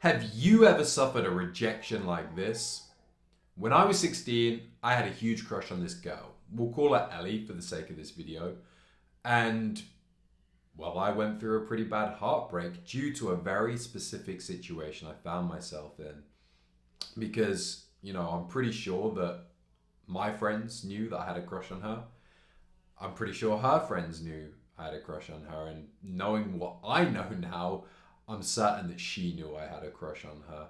Have you ever suffered a rejection like this? When I was 16, I had a huge crush on this girl. We'll call her Ellie for the sake of this video. And, well, I went through a pretty bad heartbreak due to a very specific situation I found myself in. Because, I'm pretty sure that my friends knew that I had a crush on her. I'm pretty sure her friends knew I had a crush on her. And knowing what I know now, I'm certain that she knew I had a crush on her.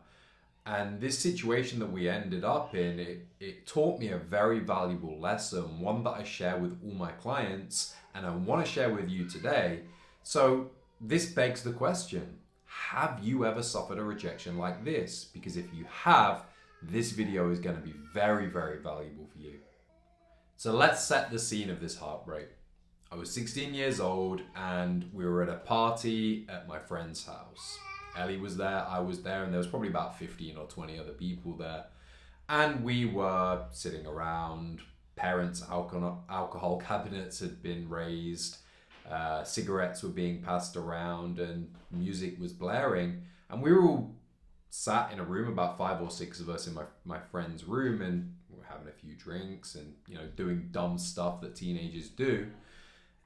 And this situation that we ended up in, it taught me a very valuable lesson, one that I share with all my clients and I want to share with you today. So this begs the question, have you ever suffered a rejection like this? Because if you have, this video is going to be very, very valuable for you. So let's set the scene of this heartbreak. I was 16 years old and we were at a party at my friend's house. Ellie was there, I was there, and there was probably about 15 or 20 other people there. And we were sitting around, parents' alcohol cabinets had been raised, cigarettes were being passed around, and music was blaring. And we were all sat in a room, about 5 or 6 of us in my friend's room, and we were having a few drinks and, doing dumb stuff that teenagers do.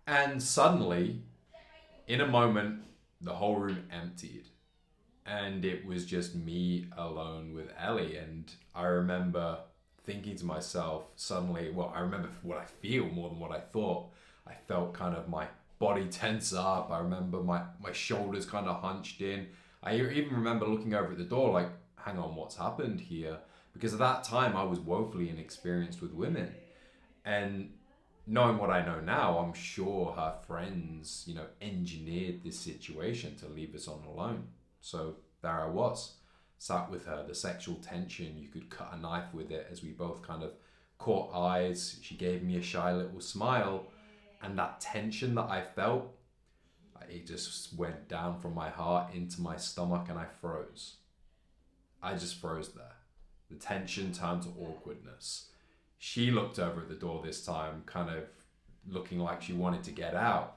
And suddenly, in a moment, the whole room emptied. And it was just me alone with Ellie. And I remember thinking to myself suddenly, I remember what I feel more than what I thought. I felt kind of my body tense up. I remember my shoulders kind of hunched in. I even remember looking over at the door like, hang on, what's happened here? Because at that time I was woefully inexperienced with women. And knowing what I know now, I'm sure her friends, engineered this situation to leave us on alone. So there I was, sat with her, the sexual tension, you could cut a knife with it as we both kind of caught eyes. She gave me a shy little smile, and that tension that I felt, it just went down from my heart into my stomach and I froze. I just froze there. The tension turned to awkwardness. She looked over at the door this time, kind of looking like she wanted to get out.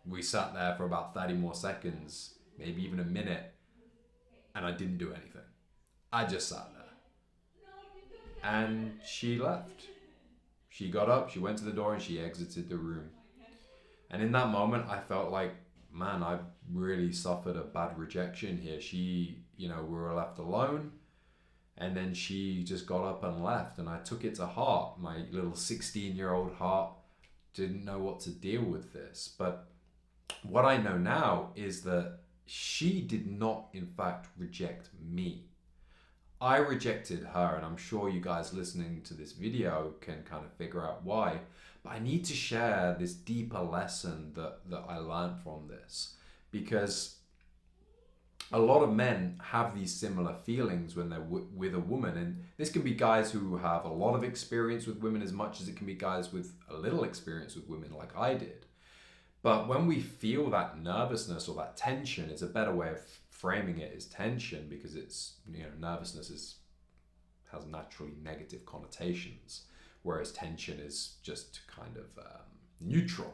We sat there for about 30 more seconds, maybe even a minute, and I didn't do anything. I just sat there. And she left. She got up, she went to the door, and she exited the room. And in that moment, I felt like, man, I really suffered a bad rejection here. We were left alone. And then she just got up and left, and I took it to heart. My little 16-year-old heart didn't know what to deal with this. But what I know now is that she did not, in fact, reject me. I rejected her, and I'm sure you guys listening to this video can kind of figure out why. But I need to share this deeper lesson that I learned from this, because a lot of men have these similar feelings when they're with a woman, and this can be guys who have a lot of experience with women as much as it can be guys with a little experience with women like I did. But when we feel that nervousness or that tension, it's a better way of framing it as tension, because it's, nervousness has naturally negative connotations, whereas tension is just kind of neutral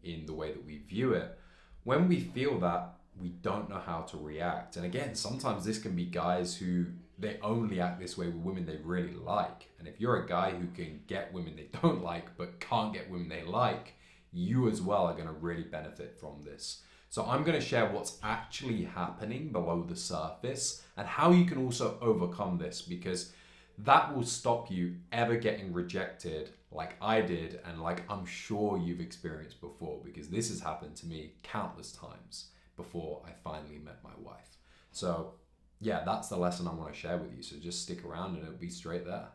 in the way that we view it. When we feel that, we don't know how to react. And again, sometimes this can be guys who they only act this way with women they really like. And if you're a guy who can get women they don't like but can't get women they like, you as well are going to really benefit from this. So I'm going to share what's actually happening below the surface and how you can also overcome this, because that will stop you ever getting rejected like I did and like I'm sure you've experienced before, because this has happened to me countless times before I finally met my wife. So yeah, that's the lesson I want to share with you. So just stick around and it'll be straight there.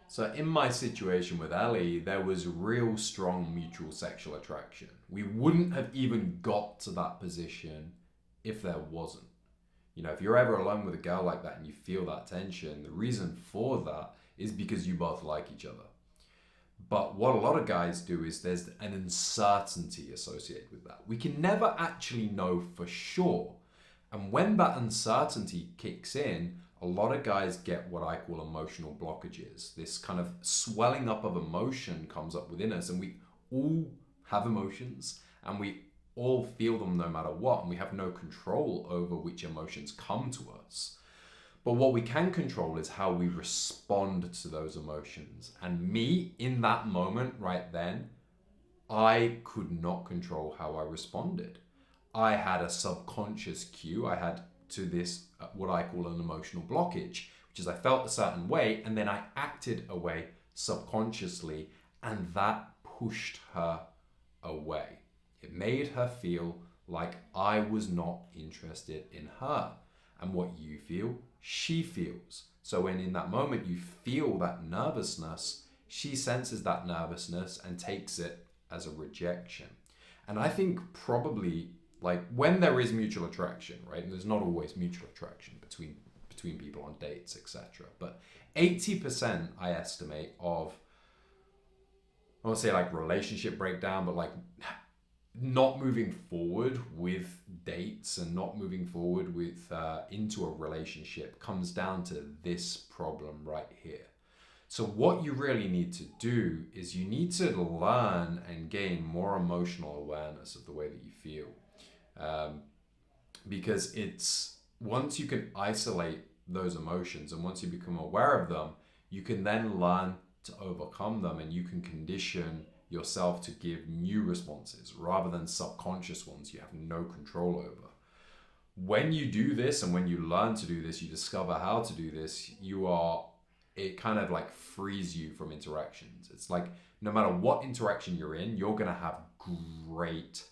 So in my situation with Ellie, there was real strong mutual sexual attraction. We wouldn't have even got to that position if there wasn't. If you're ever alone with a girl like that and you feel that tension, the reason for that is because you both like each other. But what a lot of guys do is there's an uncertainty associated with that. We can never actually know for sure. And when that uncertainty kicks in, a lot of guys get what I call emotional blockages. This kind of swelling up of emotion comes up within us, and we all have emotions and we all feel them no matter what, and we have no control over which emotions come to us. But what we can control is how we respond to those emotions. And me, in that moment right then, I could not control how I responded. I had a subconscious cue. I had to this, what I call an emotional blockage, which is I felt a certain way and then I acted a way subconsciously, and that pushed her away. It made her feel like I was not interested in her. And what you feel, she feels. So when in that moment you feel that nervousness, she senses that nervousness and takes it as a rejection. And I think probably like when there is mutual attraction, right? And there's not always mutual attraction between people on dates, etc. But 80%, I estimate, of, I won't say like relationship breakdown, but like not moving forward with dates and not moving forward with into a relationship comes down to this problem right here. So what you really need to do is you need to learn and gain more emotional awareness of the way that you feel. Because it's, once you can isolate those emotions and once you become aware of them, you can then learn to overcome them, and you can condition yourself to give new responses rather than subconscious ones you have no control over. When you do this and when you learn to do this, you discover how to do this, it kind of like frees you from interactions. It's like no matter what interaction you're in, you're going to have great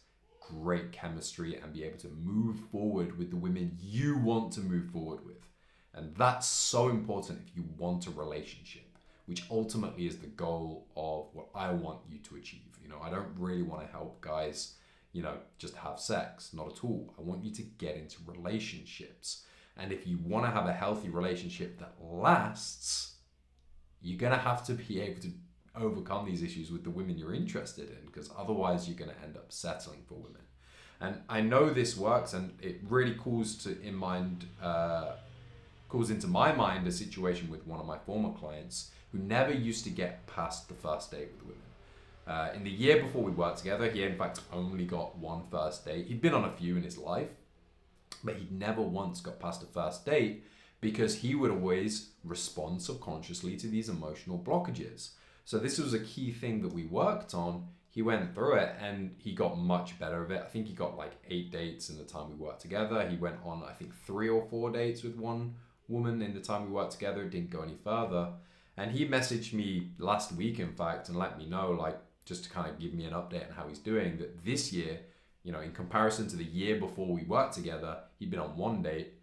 chemistry and be able to move forward with the women you want to move forward with. And that's so important if you want a relationship, which ultimately is the goal of what I want you to achieve. I don't really want to help guys, just have sex. Not at all. I want you to get into relationships. And if you want to have a healthy relationship that lasts, you're going to have to be able to overcome these issues with the women you're interested in, because otherwise you're going to end up settling for women. And I know this works, and it really calls into my mind a situation with one of my former clients who never used to get past the first date with women. In the year before we worked together, he in fact only got one first date. He'd been on a few in his life, but he'd never once got past a first date because he would always respond subconsciously to these emotional blockages. So this was a key thing that we worked on. He went through it and he got much better of it. I think he got like 8 dates in the time we worked together. He went on, I think, 3 or 4 dates with one woman in the time we worked together. It didn't go any further. And he messaged me last week, in fact, and let me know, like, just to kind of give me an update on how he's doing, that this year, in comparison to the year before we worked together, he'd been on 1 date.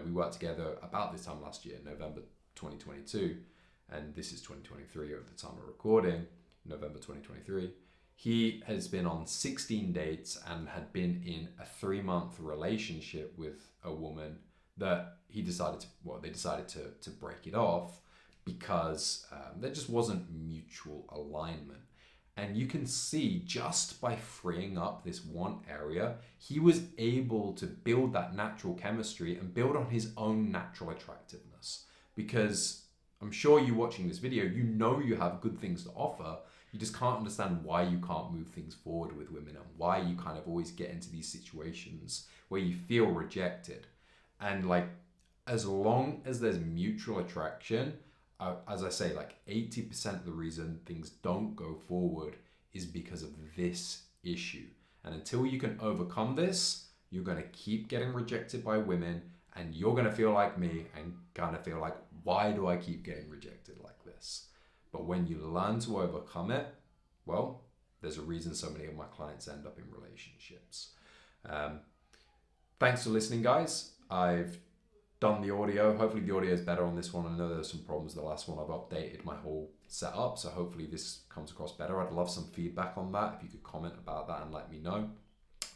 We worked together about this time last year, November 2022. And this is 2023 at the time of recording, November 2023. He has been on 16 dates and had been in a 3-month relationship with a woman that they decided to break it off because there just wasn't mutual alignment. And you can see just by freeing up this one area, he was able to build that natural chemistry and build on his own natural attractiveness. Because I'm sure you watching this video, you have good things to offer. You just can't understand why you can't move things forward with women and why you kind of always get into these situations where you feel rejected. And like, as long as there's mutual attraction, as I say, like 80% of the reason things don't go forward is because of this issue. And until you can overcome this, you're going to keep getting rejected by women, and you're going to feel like me and kind of feel like, why do I keep getting rejected like this? But when you learn to overcome it, well, there's a reason so many of my clients end up in relationships. Thanks for listening, guys. I've done the audio. Hopefully the audio is better on this one. I know there's some problems with the last one. I've updated my whole setup, so hopefully this comes across better. I'd love some feedback on that. If you could comment about that and let me know.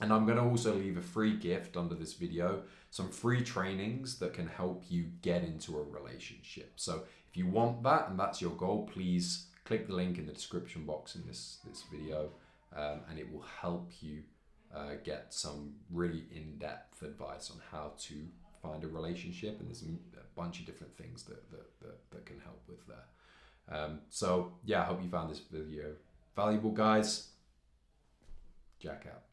And I'm going to also leave a free gift under this video, some free trainings that can help you get into a relationship. So if you want that and that's your goal, please click the link in the description box in this video, and it will help you get some really in-depth advice on how to find a relationship. And there's a bunch of different things that can help with that. So yeah, I hope you found this video valuable, guys. Jack out.